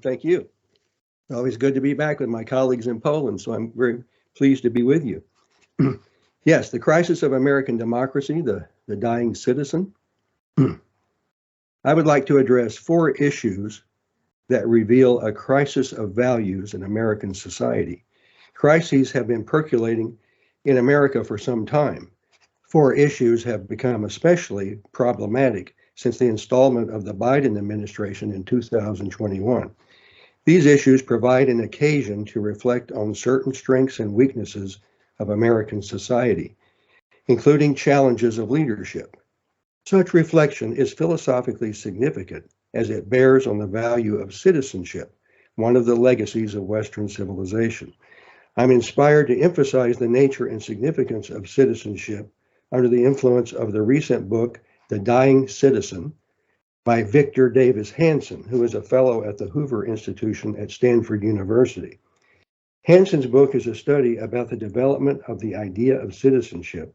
Thank you. Always good to be back with my colleagues in Poland, so I'm very pleased to be with you. Yes, the crisis of American democracy, the dying citizen. I would like to address four issues that reveal a crisis of values in American society. Crises have been percolating in America for some time. Four issues have become especially problematic since the installment of the Biden administration in 2021. These issues provide an occasion to reflect on certain strengths and weaknesses of American society, including challenges of leadership. Such reflection is philosophically significant as it bears on the value of citizenship, one of the legacies of Western civilization. I'm inspired to emphasize the nature and significance of citizenship under the influence of the recent book, The Dying Citizen, by Victor Davis Hanson, who is a fellow at the Hoover Institution at Stanford University. Hanson's book is a study about the development of the idea of citizenship.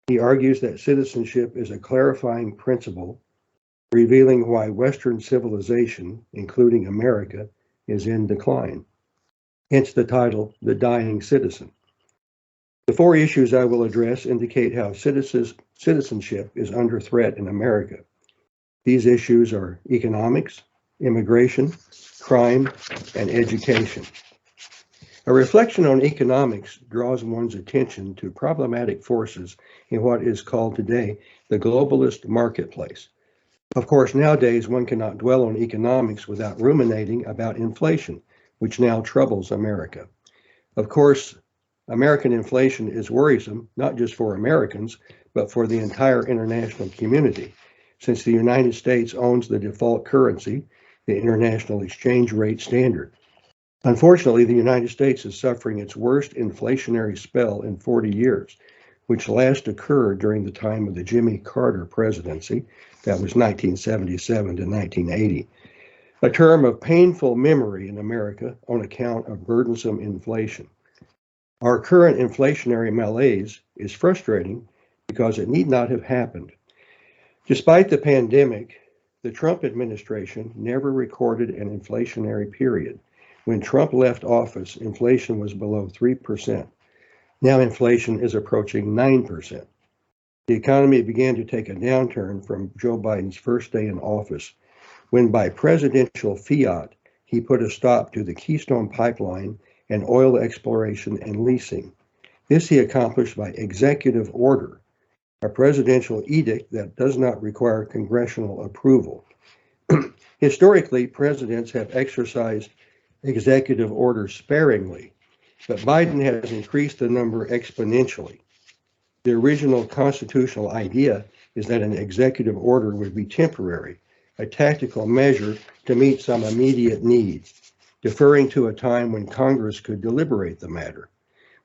He argues that citizenship is a clarifying principle, revealing why Western civilization, including America, is in decline. Hence the title, The Dying Citizen. The four issues I will address indicate how citizenship is under threat in America. These issues are economics, immigration, crime, and education. A reflection on economics draws one's attention to problematic forces in what is called today the globalist marketplace. Of course, nowadays one cannot dwell on economics without ruminating about inflation, which now troubles America. Of course, American inflation is worrisome, not just for Americans, but for the entire international community, since the United States owns the default currency, the International Exchange Rate Standard. Unfortunately, the United States is suffering its worst inflationary spell in 40 years, which last occurred during the time of the Jimmy Carter presidency, that was 1977 to 1980, a term of painful memory in America on account of burdensome inflation. Our current inflationary malaise is frustrating because it need not have happened. Despite the pandemic, the Trump administration never recorded an inflationary period. When Trump left office, inflation was below 3%. Now inflation is approaching 9%. The economy began to take a downturn from Joe Biden's first day in office, when by presidential fiat, he put a stop to the Keystone Pipeline and oil exploration and leasing. This he accomplished by executive order, a presidential edict that does not require congressional approval. Historically, presidents have exercised executive orders sparingly, but Biden has increased the number exponentially. The original constitutional idea is that an executive order would be temporary, a tactical measure to meet some immediate needs, deferring to a time when Congress could deliberate the matter.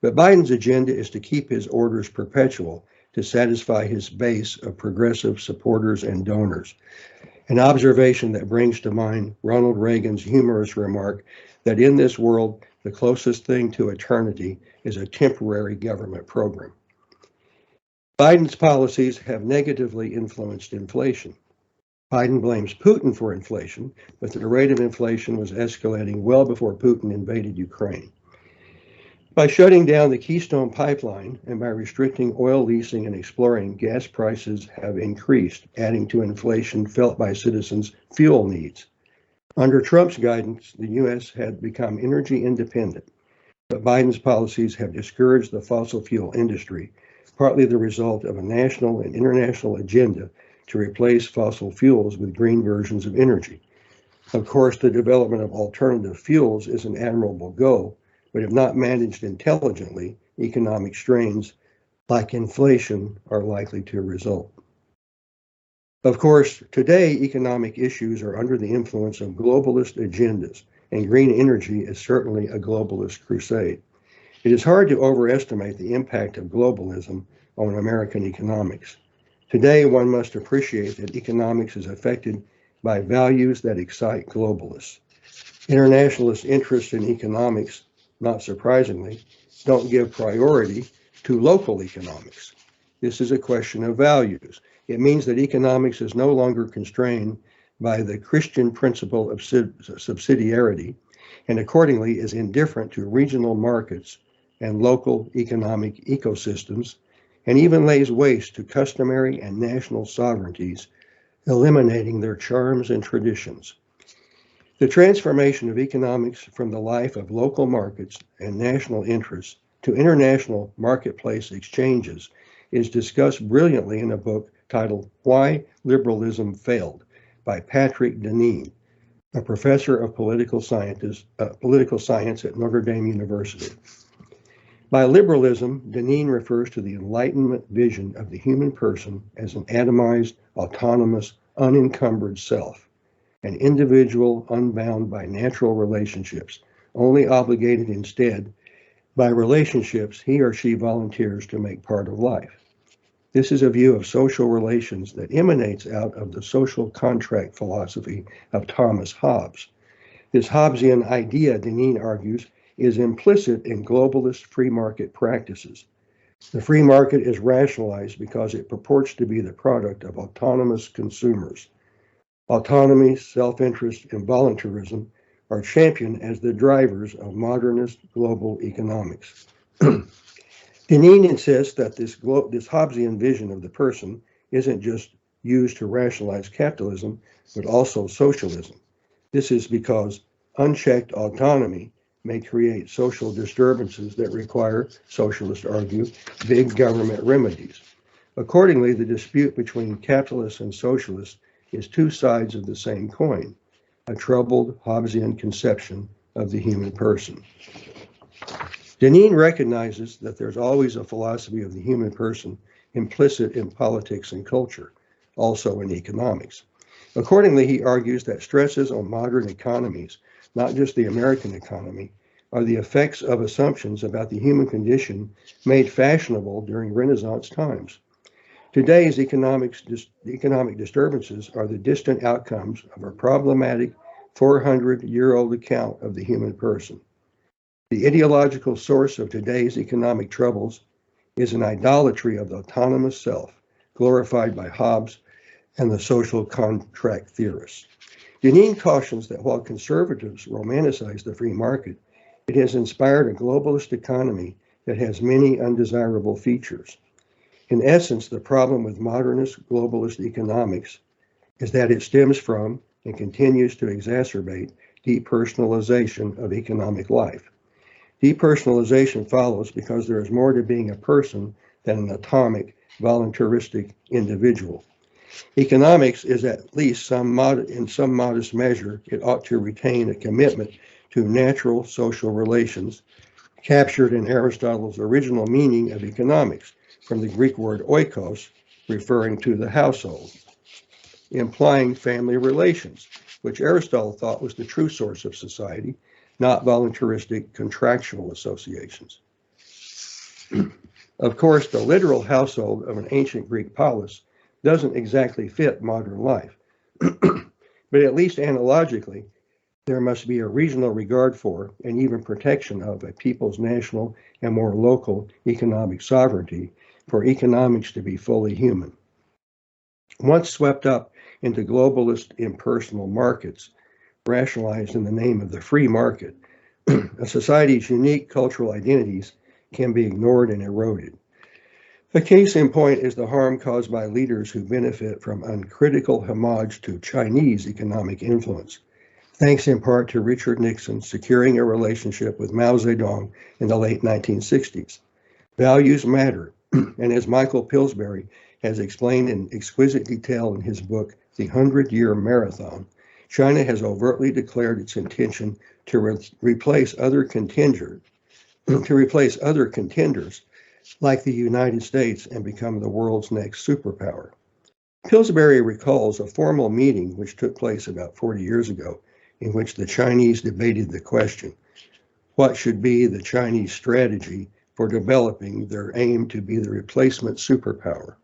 But Biden's agenda is to keep his orders perpetual to satisfy his base of progressive supporters and donors. An observation that brings to mind Ronald Reagan's humorous remark that in this world, the closest thing to eternity is a temporary government program. Biden's policies have negatively influenced inflation. Biden blames Putin for inflation, but the rate of inflation was escalating well before Putin invaded Ukraine. By shutting down the Keystone Pipeline and by restricting oil leasing and exploring, gas prices have increased, adding to inflation felt by citizens' fuel needs. Under Trump's guidance, the U.S. had become energy independent, but Biden's policies have discouraged the fossil fuel industry, partly the result of a national and international agenda to replace fossil fuels with green versions of energy. Of course, the development of alternative fuels is an admirable goal, but if not managed intelligently, economic strains like inflation are likely to result. Of course, today economic issues are under the influence of globalist agendas, and green energy is certainly a globalist crusade. It is hard to overestimate the impact of globalism on American economics. Today, one must appreciate that economics is affected by values that excite globalists. Internationalist interests in economics, not surprisingly, don't give priority to local economics. This is a question of values. It means that economics is no longer constrained by the Christian principle of subsidiarity, and accordingly is indifferent to regional markets and local economic ecosystems, and even lays waste to customary and national sovereignties, eliminating their charms and traditions. The transformation of economics from the life of local markets and national interests to international marketplace exchanges is discussed brilliantly in a book titled Why Liberalism Failed by Patrick Deneen, a professor of political science at Notre Dame University. By liberalism, Deneen refers to the Enlightenment vision of the human person as an atomized, autonomous, unencumbered self, an individual unbound by natural relationships, only obligated instead by relationships he or she volunteers to make part of life. This is a view of social relations that emanates out of the social contract philosophy of Thomas Hobbes. This Hobbesian idea, Deneen argues, is implicit in globalist free market practices. The free market is rationalized because it purports to be the product of autonomous consumers. Autonomy, self-interest, and voluntarism are championed as the drivers of modernist global economics. Deneen insists that this Hobbesian vision of the person isn't just used to rationalize capitalism, but also socialism. This is because unchecked autonomy may create social disturbances that require, socialists argue, big government remedies. Accordingly, the dispute between capitalists and socialists is two sides of the same coin, a troubled Hobbesian conception of the human person. Deneen recognizes that there's always a philosophy of the human person implicit in politics and culture, also in economics. Accordingly, he argues that stresses on modern economies, not just the American economy, are the effects of assumptions about the human condition made fashionable during Renaissance times. Today's economic disturbances are the distant outcomes of a problematic 400-year-old account of the human person. The ideological source of today's economic troubles is an idolatry of the autonomous self, glorified by Hobbes and the social contract theorists. Deneen cautions that while conservatives romanticize the free market, it has inspired a globalist economy that has many undesirable features. In essence, the problem with modernist globalist economics is that it stems from and continues to exacerbate depersonalization of economic life. Depersonalization follows because there is more to being a person than an atomic, voluntaristic individual. Economics is at least in some modest measure, it ought to retain a commitment to natural social relations captured in Aristotle's original meaning of economics from the Greek word oikos, referring to the household, implying family relations, which Aristotle thought was the true source of society, not voluntaristic contractual associations. Of course, the literal household of an ancient Greek polis doesn't exactly fit modern life, but at least analogically, there must be a regional regard for and even protection of a people's national and more local economic sovereignty for economics to be fully human. Once swept up into globalist impersonal markets, rationalized in the name of the free market, a society's unique cultural identities can be ignored and eroded. A case in point is the harm caused by leaders who benefit from uncritical homage to Chinese economic influence, thanks in part to Richard Nixon securing a relationship with Mao Zedong in the late 1960s. Values matter, and as Michael Pillsbury has explained in exquisite detail in his book, The 100-Year Marathon, China has overtly declared its intention to replace other contenders like the United States and become the world's next superpower. Pillsbury recalls a formal meeting which took place about 40 years ago, in which the Chinese debated the question, what should be the Chinese strategy for developing their aim to be the replacement superpower?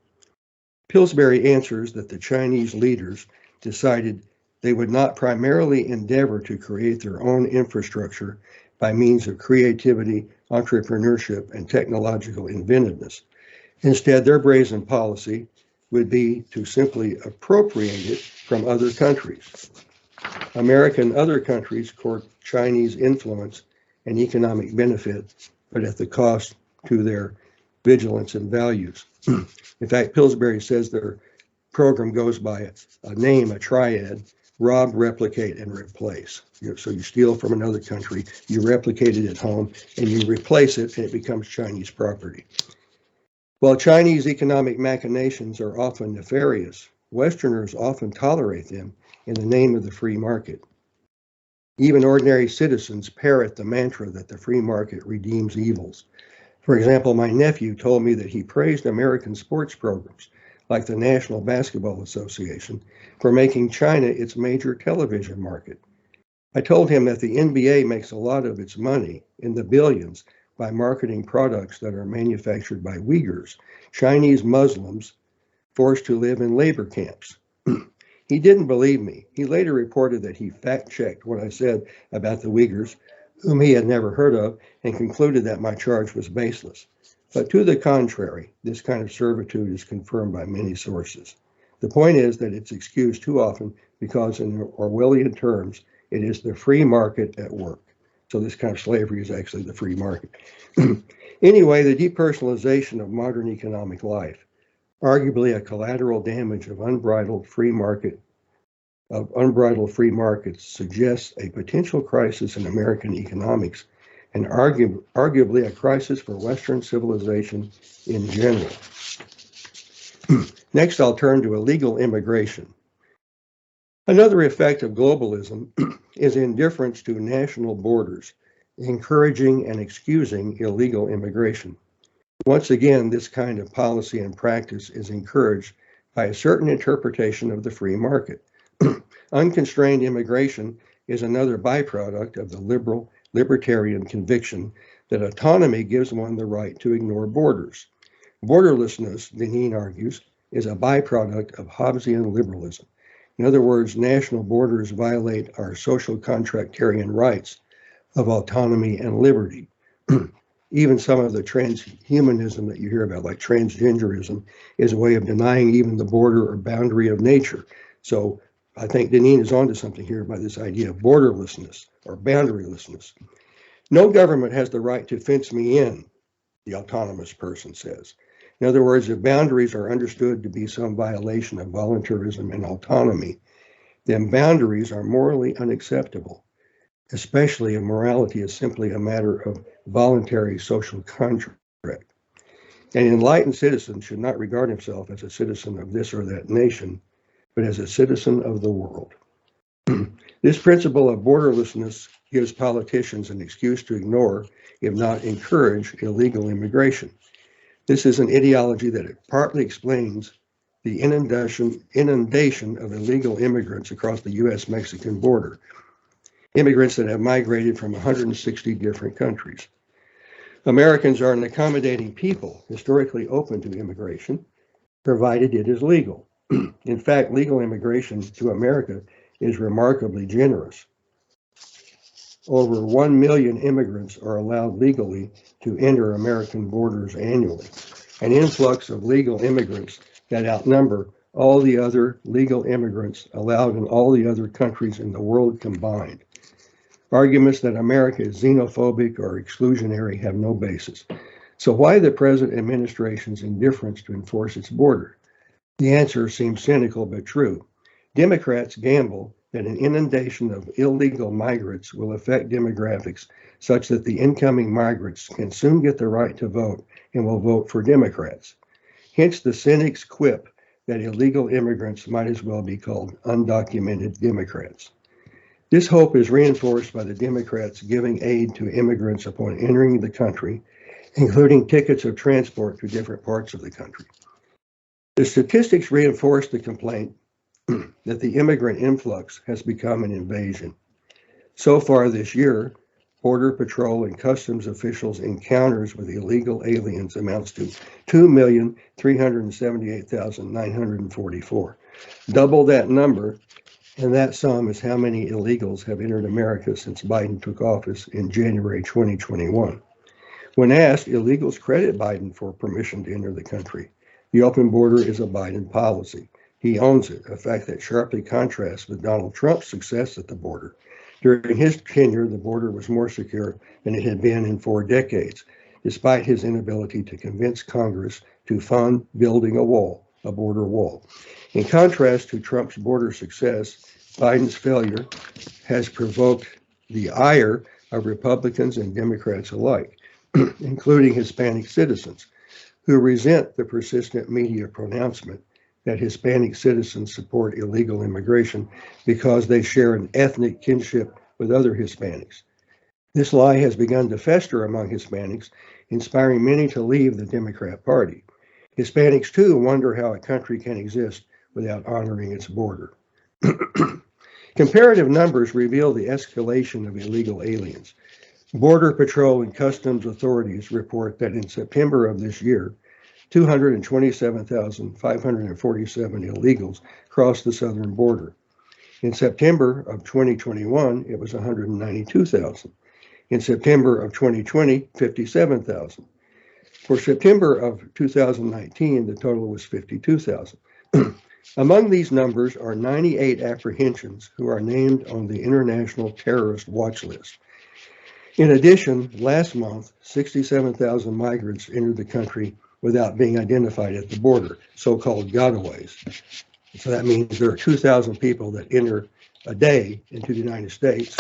Pillsbury answers that the Chinese leaders decided they would not primarily endeavor to create their own infrastructure by means of creativity, entrepreneurship, and technological inventiveness. Instead, their brazen policy, would be to simply appropriate it from other countries. America and other countries court Chinese influence and economic benefit, but at the cost to their vigilance and values. In fact, Pillsbury says their program goes by a name, a triad: rob, replicate, and replace. So you steal from another country, you replicate it at home, and you replace it, and it becomes Chinese property. While Chinese economic machinations are often nefarious, Westerners often tolerate them in the name of the free market. Even ordinary citizens parrot the mantra that the free market redeems evils. For example, my nephew told me that he praised American sports programs, like the National Basketball Association, for making China its major television market. I told him that the NBA makes a lot of its money, in the billions, by marketing products that are manufactured by Uyghurs, Chinese Muslims forced to live in labor camps. He didn't believe me. He later reported that he fact-checked what I said about the Uyghurs, whom he had never heard of, and concluded that my charge was baseless. But to the contrary, this kind of servitude is confirmed by many sources. The point is that it's excused too often because in Orwellian terms, it is the free market at work. So this kind of slavery is actually the free market. Anyway, the depersonalization of modern economic life, arguably a collateral damage of unbridled free markets, suggests a potential crisis in American economics and arguably a crisis for Western civilization in general. Next, I'll turn to illegal immigration. Another effect of globalism is indifference to national borders, encouraging and excusing illegal immigration. Once again, this kind of policy and practice is encouraged by a certain interpretation of the free market. Unconstrained immigration is another byproduct of the libertarian conviction that autonomy gives one the right to ignore borders. Borderlessness, Deneen argues, is a byproduct of Hobbesian liberalism. In other words, national borders violate our social contractarian rights of autonomy and liberty. Even some of the transhumanism that you hear about, like transgenderism, is a way of denying even the border or boundary of nature. So I think Deneen is onto something here by this idea of borderlessness or boundarylessness. No government has the right to fence me in, the autonomous person says. In other words, if boundaries are understood to be some violation of voluntarism and autonomy, then boundaries are morally unacceptable, especially if morality is simply a matter of voluntary social contract. An enlightened citizen should not regard himself as a citizen of this or that nation, but as a citizen of the world. This principle of borderlessness gives politicians an excuse to ignore, if not encourage, illegal immigration. This is an ideology that partly explains the inundation of illegal immigrants across the U.S.-Mexican border, immigrants that have migrated from 160 different countries. Americans are an accommodating people, historically open to immigration, provided it is legal. In fact, legal immigration to America is remarkably generous. Over 1 million immigrants are allowed legally to enter American borders annually, an influx of legal immigrants that outnumber all the other legal immigrants allowed in all the other countries in the world combined. Arguments that America is xenophobic or exclusionary have no basis. So why the present administration's indifference to enforce its border? The answer seems cynical but true. Democrats gamble that an inundation of illegal migrants will affect demographics such that the incoming migrants can soon get the right to vote and will vote for Democrats. Hence the cynic's quip that illegal immigrants might as well be called undocumented Democrats. This hope is reinforced by the Democrats giving aid to immigrants upon entering the country, including tickets of transport to different parts of the country. The statistics reinforce the complaint that the immigrant influx has become an invasion. So far this year, Border Patrol and Customs officials' encounters with illegal aliens amounts to 2,378,944. Double that number, and that sum is how many illegals have entered America since Biden took office in January 2021. When asked, illegals credit Biden for permission to enter the country. The open border is a Biden policy. He owns it, a fact that sharply contrasts with Donald Trump's success at the border. During his tenure, the border was more secure than it had been in 4 decades, despite his inability to convince Congress to fund building a wall, a border wall. In contrast to Trump's border success, Biden's failure has provoked the ire of Republicans and Democrats alike, including Hispanic citizens, who resent the persistent media pronouncement that Hispanic citizens support illegal immigration because they share an ethnic kinship with other Hispanics. This lie has begun to fester among Hispanics, inspiring many to leave the Democrat Party. Hispanics, too, wonder how a country can exist without honoring its border. Comparative numbers reveal the escalation of illegal aliens. Border Patrol and Customs authorities report that in September of this year, 227,547 illegals crossed the southern border. In September of 2021, it was 192,000. In September of 2020, 57,000. For September of 2019, the total was 52,000. Among these numbers are 98 apprehensions who are named on the International Terrorist Watch List. In addition, last month, 67,000 migrants entered the country without being identified at the border, so-called gotaways. So that means there are 2,000 people that enter a day into the United States.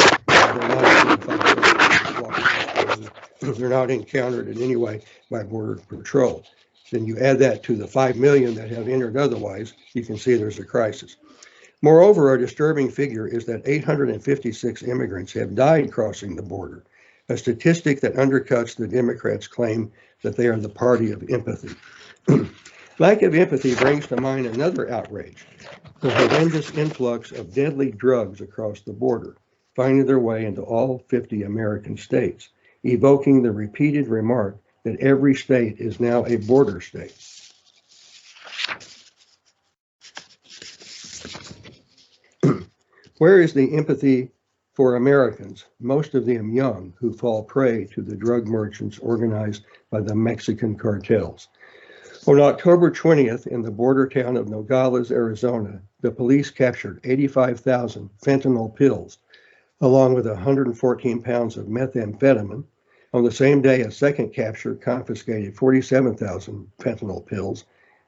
They're not encountered in any way by Border Patrol. Then you add that to the 5 million that have entered otherwise, you can see there's a crisis. Moreover, a disturbing figure is that 856 immigrants have died crossing the border, a statistic that undercuts the Democrats' claim that they are the party of empathy. Lack of empathy brings to mind another outrage, the horrendous influx of deadly drugs across the border, finding their way into all 50 American states, evoking the repeated remark that every state is now a border state. Where is the empathy for Americans, most of them young, who fall prey to the drug merchants organized by the Mexican cartels? On October 20th, in the border town of Nogales, Arizona, the police captured 85,000 fentanyl pills, along with 114 pounds of methamphetamine. On the same day, a second capture confiscated 47,000 fentanyl pills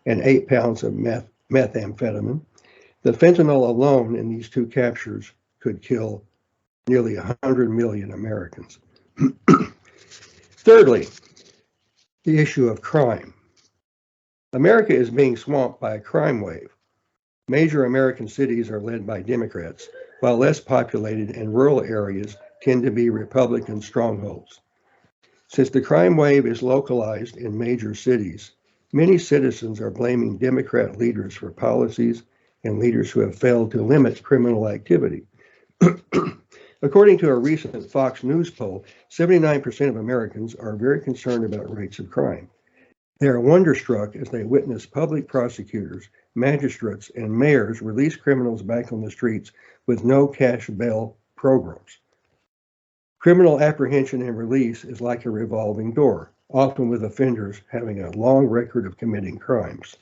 and 8 pounds of methamphetamine. The fentanyl alone in these 2 captures could kill nearly 100 million Americans. Thirdly, the issue of crime. America is being swamped by a crime wave. Major American cities are led by Democrats, while less populated and rural areas tend to be Republican strongholds. Since the crime wave is localized in major cities, many citizens are blaming Democrat leaders for policies and leaders who have failed to limit criminal activity. According to a recent Fox News poll, 79% of Americans are very concerned about rates of crime. They are wonderstruck as they witness public prosecutors, magistrates, and mayors release criminals back on the streets with no cash bail programs. Criminal apprehension and release is like a revolving door, often with offenders having a long record of committing crimes.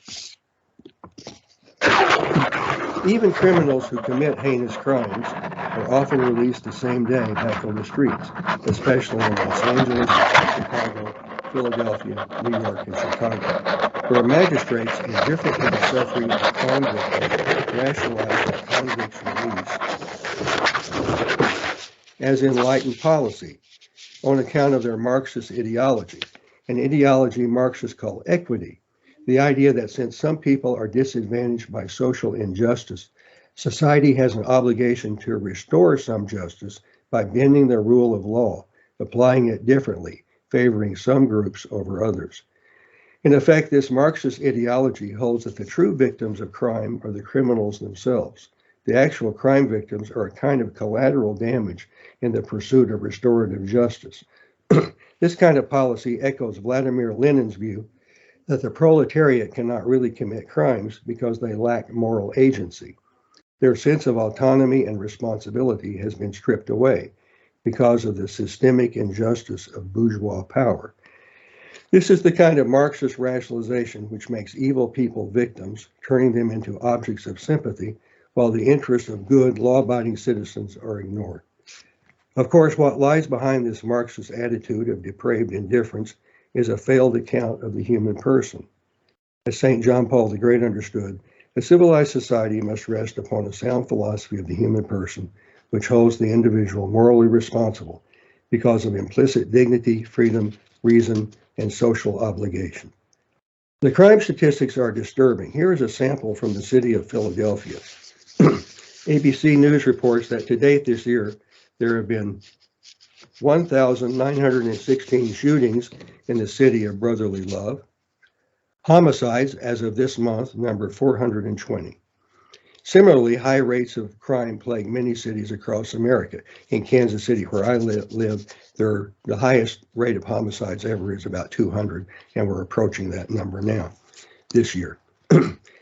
Even criminals who commit heinous crimes are often released the same day back on the streets, especially in Los Angeles, Chicago, Philadelphia, New York, and Chicago, where magistrates indifferent to the suffering of crime victims rationalize the convict's release as enlightened policy on account of their Marxist ideology, an ideology Marxists call equity, the idea that since some people are disadvantaged by social injustice, society has an obligation to restore some justice by bending the rule of law, applying it differently, favoring some groups over others. In effect, this Marxist ideology holds that the true victims of crime are the criminals themselves. The actual crime victims are a kind of collateral damage in the pursuit of restorative justice. This kind of policy echoes Vladimir Lenin's view that the proletariat cannot really commit crimes because they lack moral agency. Their sense of autonomy and responsibility has been stripped away because of the systemic injustice of bourgeois power. This is the kind of Marxist rationalization which makes evil people victims, turning them into objects of sympathy, while the interests of good, law-abiding citizens are ignored. Of course, what lies behind this Marxist attitude of depraved indifference is a failed account of the human person. As St. John Paul the Great understood, a civilized society must rest upon a sound philosophy of the human person, which holds the individual morally responsible because of implicit dignity, freedom, reason, and social obligation. The crime statistics are disturbing. Here is a sample from the city of Philadelphia. ABC News reports that to date this year, there have been 1,916 shootings in the city of brotherly love. Homicides, as of this month, number 420. Similarly, high rates of crime plague many cities across America. In Kansas City, where I live, the highest rate of homicides ever is about 200, and we're approaching that number now this year.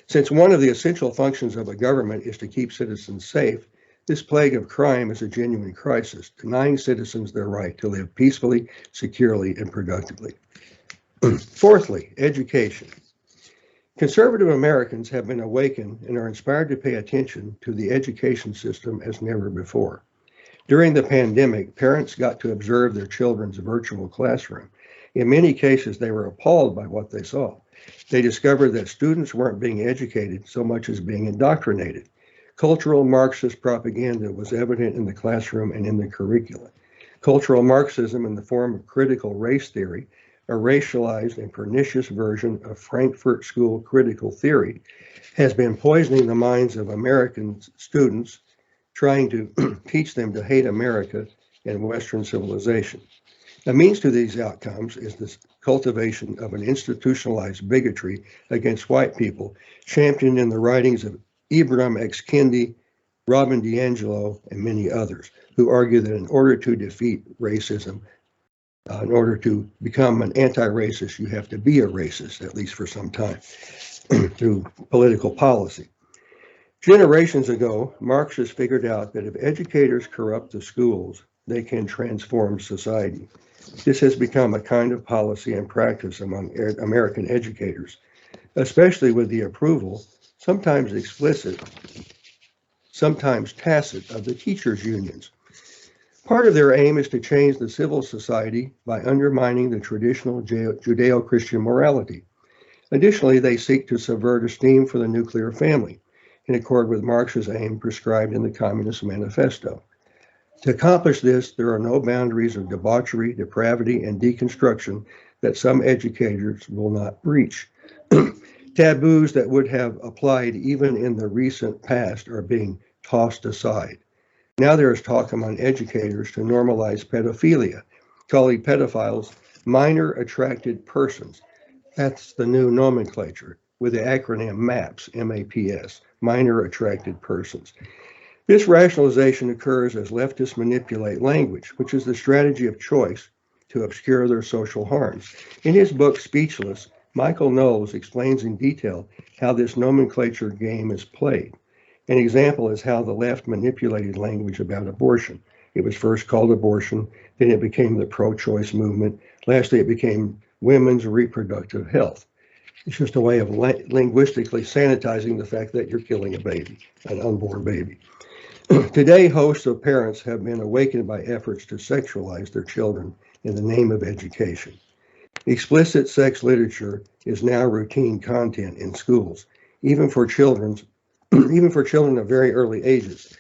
Since one of the essential functions of a government is to keep citizens safe, this plague of crime is a genuine crisis, denying citizens their right to live peacefully, securely, and productively. Fourthly, education. Conservative Americans have been awakened and are inspired to pay attention to the education system as never before. During the pandemic, parents got to observe their children's virtual classroom. In many cases, they were appalled by what they saw. They discovered that students weren't being educated so much as being indoctrinated. Cultural Marxist propaganda was evident in the classroom and in the curricula. Cultural Marxism, in the form of critical race theory, a racialized and pernicious version of Frankfurt School critical theory, has been poisoning the minds of American students, trying to teach them to hate America and Western civilization. A means to these outcomes is the cultivation of an institutionalized bigotry against white people, championed in the writings of Ibram X. Kendi, Robin DiAngelo, and many others, who argue that in order to defeat racism, in order to become an anti-racist, you have to be a racist, at least for some time, through political policy. Generations ago, Marxists figured out that if educators corrupt the schools, they can transform society. This has become a kind of policy and practice among American educators, especially with the approval, sometimes explicit, sometimes tacit, of the teachers' unions. Part of their aim is to change the civil society by undermining the traditional Judeo-Christian morality. Additionally, they seek to subvert esteem for the nuclear family, in accord with Marx's aim prescribed in the Communist Manifesto. To accomplish this, there are no boundaries of debauchery, depravity, and deconstruction that some educators will not breach. Taboos that would have applied even in the recent past are being tossed aside. Now there is talk among educators to normalize pedophilia, calling pedophiles minor attracted persons. That's the new nomenclature, with the acronym MAPS, M-A-P-S, minor attracted persons. This rationalization occurs as leftists manipulate language, which is the strategy of choice to obscure their social harms. In his book, Speechless, Michael Knowles explains in detail how this nomenclature game is played. An example is how the left manipulated language about abortion. It was first called abortion, then it became the pro-choice movement. Lastly, it became women's reproductive health. It's just a way of linguistically sanitizing the fact that you're killing a baby, an unborn baby. Today, hosts of parents have been awakened by efforts to sexualize their children in the name of education. Explicit sex literature is now routine content in schools, even for children of very early ages.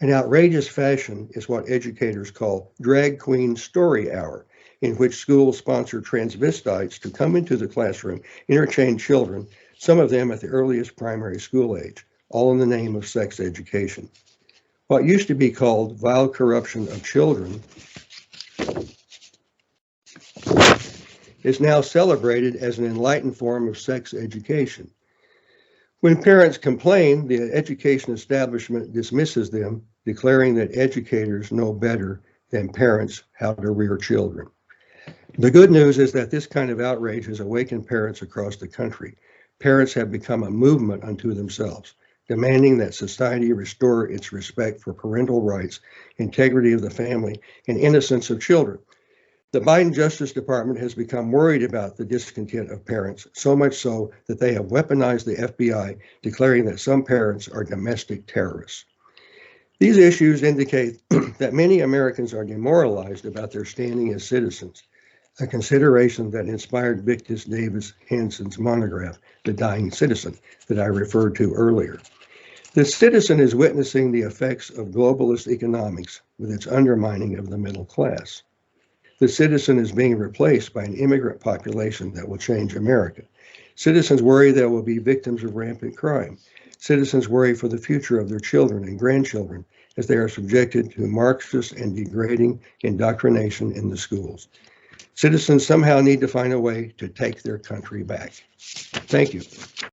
An outrageous fashion is what educators call drag queen story hour, in which schools sponsor transvestites to come into the classroom, interchange children, some of them at the earliest primary school age, all in the name of sex education. What used to be called vile corruption of children is now celebrated as an enlightened form of sex education. When parents complain, the education establishment dismisses them, declaring that educators know better than parents how to rear children. The good news is that this kind of outrage has awakened parents across the country. Parents have become a movement unto themselves, demanding that society restore its respect for parental rights, integrity of the family, and innocence of children. The Biden Justice Department has become worried about the discontent of parents, so much so that they have weaponized the FBI, declaring that some parents are domestic terrorists. These issues indicate that many Americans are demoralized about their standing as citizens, a consideration that inspired Victus Davis Hanson's monograph, The Dying Citizen, that I referred to earlier. The citizen is witnessing the effects of globalist economics with its undermining of the middle class. The citizen is being replaced by an immigrant population that will change America. Citizens worry they will be victims of rampant crime. Citizens worry for the future of their children and grandchildren as they are subjected to Marxist and degrading indoctrination in the schools. Citizens somehow need to find a way to take their country back. Thank you.